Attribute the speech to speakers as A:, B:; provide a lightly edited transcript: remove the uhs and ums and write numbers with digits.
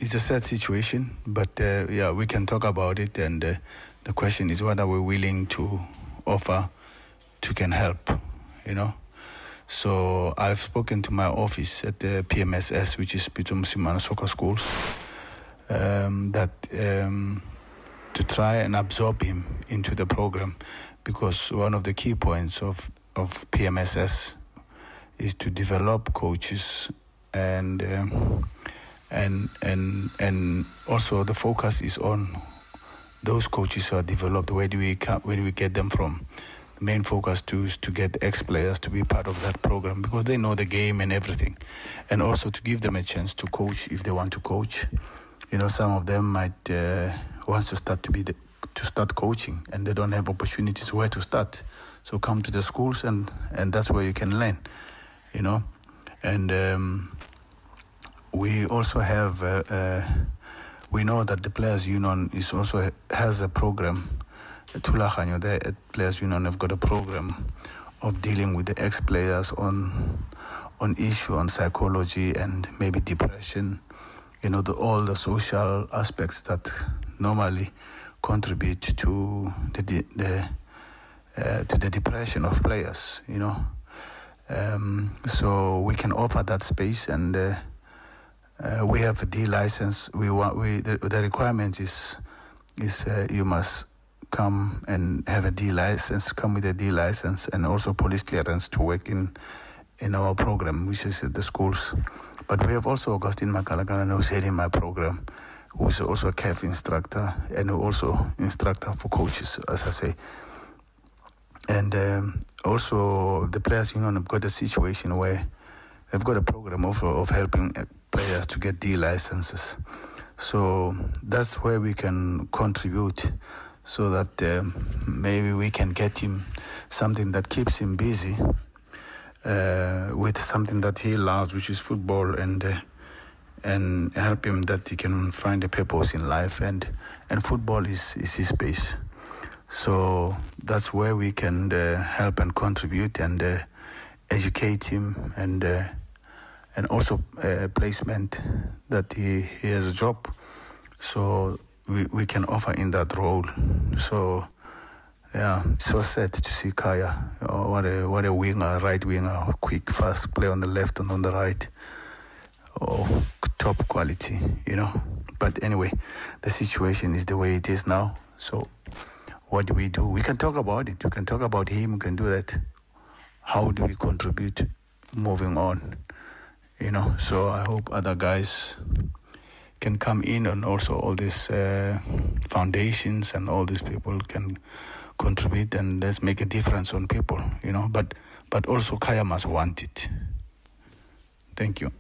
A: it's a sad situation, but yeah, we can talk about it. And the question is, what are we willing to offer to can help, you know? So I've spoken to my office at the PMSS, which is Pitso Mosimane Soccer Schools, to try and absorb him into the program, because one of the key points of PMSS is to develop coaches, and also the focus is on those coaches who are developed. Where do we get them from? The main focus is to get ex-players to be part of that program, because they know the game and everything, and also to give them a chance to coach if they want to coach. You know, some of them might want to start coaching, and they don't have opportunities where to start. So come to the schools, and that's where you can learn, you know. And we also have, we know that the Players Union has a program. Tulahanyo, the Players Union have got a program of dealing with the ex-players on issue on psychology and maybe depression, you know, all the social aspects that normally contribute to the depression of players, you know. So we can offer that space, and we have a D license. The requirement is you must come and have a D license, come with a D license, and also police clearance to work in our program, which is at the schools. But we have also Augustine Makalakana, who's heading my program, who's also a CAF instructor and also instructor for coaches, as I say. And also the Players Union have got a situation where they've got a program of helping players to get D licenses. So that's where we can contribute, so that maybe we can get him something that keeps him busy with something that he loves, which is football, and help him that he can find a purpose in life, and football is his space. So that's where we can help and contribute and educate him, and also placement that he has a job. So we can offer in that role. So yeah, it's so sad to see Kaya. Oh, what a winger, right winger, quick, fast, play on the left and on the right. Oh, top quality, you know. But anyway, the situation is the way it is now. So what do? We can talk about it. We can talk about him. We can do that. How do we contribute moving on? You know, so I hope other guys can come in, and also all these foundations and all these people can contribute, and let's make a difference on people, you know. But also Kaya must want it. Thank you.